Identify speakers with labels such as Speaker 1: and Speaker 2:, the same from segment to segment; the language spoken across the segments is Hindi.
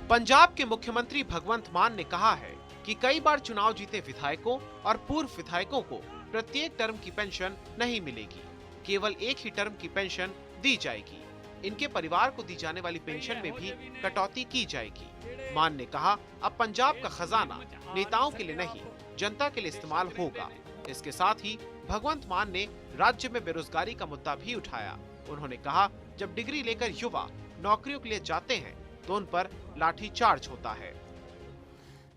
Speaker 1: पंजाब के मुख्यमंत्री भगवंत मान ने कहा है कि कई बार चुनाव जीते विधायकों और पूर्व विधायकों को प्रत्येक टर्म की पेंशन नहीं मिलेगी, केवल एक ही टर्म की पेंशन दी जाएगी। इनके परिवार को दी जाने वाली पेंशन में भी कटौती की जाएगी। मान ने कहा, अब पंजाब का खजाना नेताओं के लिए नहीं, जनता के लिए इस्तेमाल होगा। इसके साथ ही भगवंत मान ने राज्य में बेरोजगारी का मुद्दा भी उठाया। उन्होंने कहा, जब डिग्री लेकर युवा नौकरियों के लिए जाते हैं तो उन पर लाठीचार्ज होता है।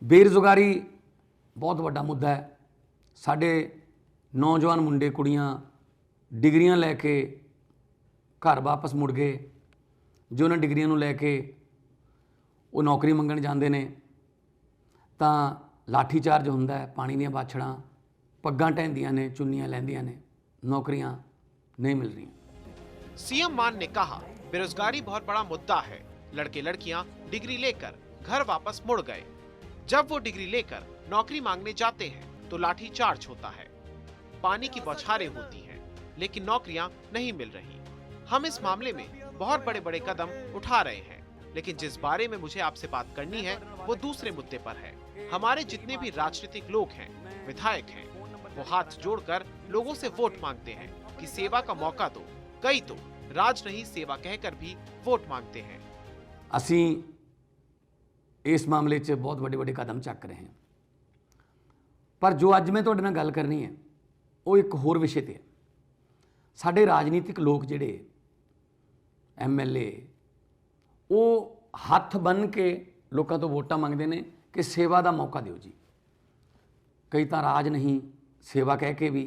Speaker 2: बेरोजगारी बहुत बड़ा मुद्दा है। साडे नौजवान मुंडे कुड़ियां डिग्रियां लैके घर वापस मुड़ गए, जो उन्होंने डिग्रियां नूं लैके वो नौकरी मंगण जांदे ने तां लाठीचार्ज हुंदा है। पानी दीयां बाछड़ां पग्गां ढैंदियां ने, चुन्नियां लैंदियां ने, नौकरियां नहीं मिल रही।
Speaker 1: सीएम मान ने कहा, बेरोजगारी बहुत बड़ा मुद्दा है। लड़के लड़कियां डिग्री लेकर घर वापस मुड़ गए। जब वो डिग्री लेकर नौकरी मांगने जाते हैं तो लाठीचार्ज होता है, पानी की बौछारें होती हैं, लेकिन नौकरियां नहीं मिल रही। हम इस मामले में बहुत बड़े बड़े कदम उठा रहे हैं, लेकिन जिस बारे में मुझे आपसे बात करनी है वो दूसरे मुद्दे पर है। हमारे जितने भी राजनीतिक लोग हैं, विधायक हैं, वो हाथ जोड़कर लोगों से वोट मांगते हैं कि सेवा का मौका दो। कई तो राज नहीं सेवा कहकर भी वोट मांगते हैं।
Speaker 2: असी इस मामले च बहुत बड़े बड़े कदम चक रहे हैं, पर जो अज मैं तुहाडे नाल गल करनी है वो एक होर विषय ते है। साडे राजनीतिक लोग जिहड़े MLA वो हथ बन के लोगों तो वोटां मंगते हैं कि सेवा का मौका दिओ जी। कई तो राज नहीं सेवा कह के भी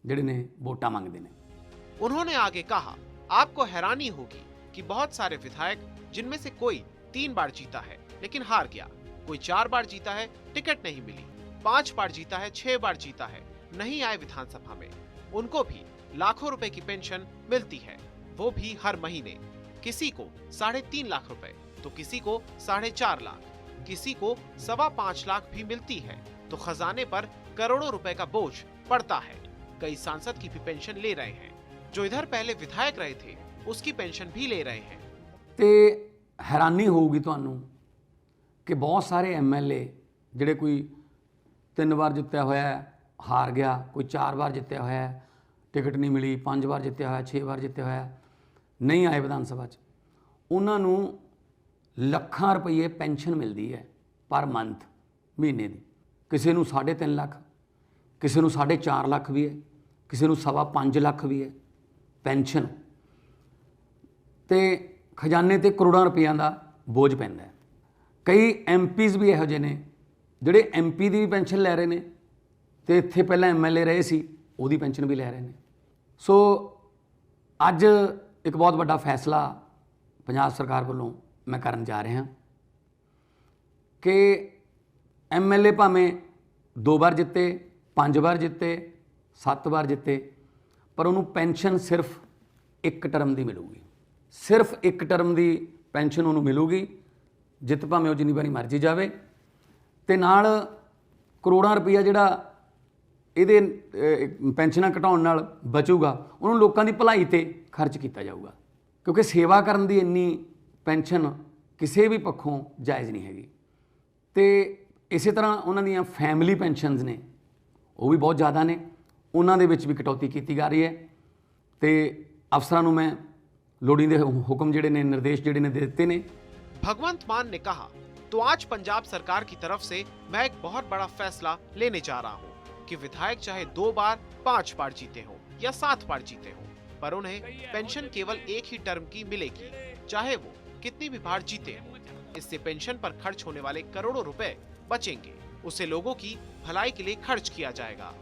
Speaker 2: जिहड़े ने वोटां मंगते हैं।
Speaker 1: उन्होंने आगे कहा, आपको हैरानी होगी कि बहुत सारे विधायक, जिनमें से कोई 3 बार जीता है लेकिन हार गया, कोई 4 बार जीता है टिकट नहीं मिली, 5 बार जीता है, 6 बार जीता है, नहीं आए विधानसभा में, उनको भी लाखों रुपए की पेंशन मिलती है, वो भी हर महीने। किसी को 3.5 लाख रुपए तो किसी को 4.5 लाख, किसी को 5.25 लाख भी मिलती है, तो खजाने पर करोड़ों रुपए का बोझ पड़ता है। कई सांसद की भी पेंशन ले रहे हैं, जो इधर पहले विधायक रहे थे उसकी पेंशन भी ले रहे हैं।
Speaker 2: ते हैरानी होगी तुहानू कि बहुत सारे MLA जिहड़े कोई 3 बार जितया होया है हार गया, कोई 4 बार जितया होया है टिकट नहीं मिली, 5 बार जितया होया, 6 बार जितया होया नहीं आए विधान सभा च, उन्होंने ਲੱਖਾਂ रुपये पेंशन मिलती है पर मंथ महीने की। किसी को 3.5 लाख, किसी को 4.5 लाख भी है, किसी को 5.25 लाख भी है पेंशन। तो खजाने ते करोड़ों रुपया का बोझ पैंदा है। कई MPs भी इहो ਜਿਹੇ ने ਜਿਹੜੇ MP ਦੀ भी पेंशन लै रहे हैं, तो इत्थे पहला MLA रहे सी ਉਹਦੀ पेंशन भी लै रहे हैं। सो अज एक बहुत बड़ा फैसला पंजाब सरकार वालों मैं करन जा रहा कि MLA भावें 2 बार जिते, 5 बार जिते, 7 बार जिते, पर उन्होंने पेंशन सिर्फ एक टर्म की मिलूगी। सिर्फ एक टर्म की पेंशन उन्होंने मिलूगी, जित भावें जिन्नी बारी मर्जी जाए। तो नाल करोड़ों रुपया जिहड़ा इहदे पेंशनां घटाउण नाल बचूगा, उन्होंने लोगों की भलाई ते खर्च किया जाऊगा, क्योंकि सेवा करन दी इन्नी पेंशन किसी भी पक्षों जायज़ नहीं हैगी। तो इस तरह उन्हां दीयां फैमिली पेंशनस ने वो भी बहुत ज़्यादा ने, उन्हां दे विच भी कटौती की जा रही है। तो अफसरां नूं मैं लोड़ींदे हुक्म जिहड़े ने, निर्देश जिहड़े ने दे दित्ते ने।
Speaker 1: भगवंत मान ने कहा, तो आज पंजाब सरकार की तरफ से मैं एक बहुत बड़ा फैसला लेने जा रहा हूं कि विधायक चाहे 2 बार, 5 बार जीते हों या 7 बार जीते हों, पर उन्हें पेंशन केवल एक ही टर्म की मिलेगी, चाहे वो कितनी भी बार जीते हों। इससे पेंशन पर खर्च होने वाले करोड़ों रुपए बचेंगे, उसे लोगों की भलाई के लिए खर्च किया जाएगा।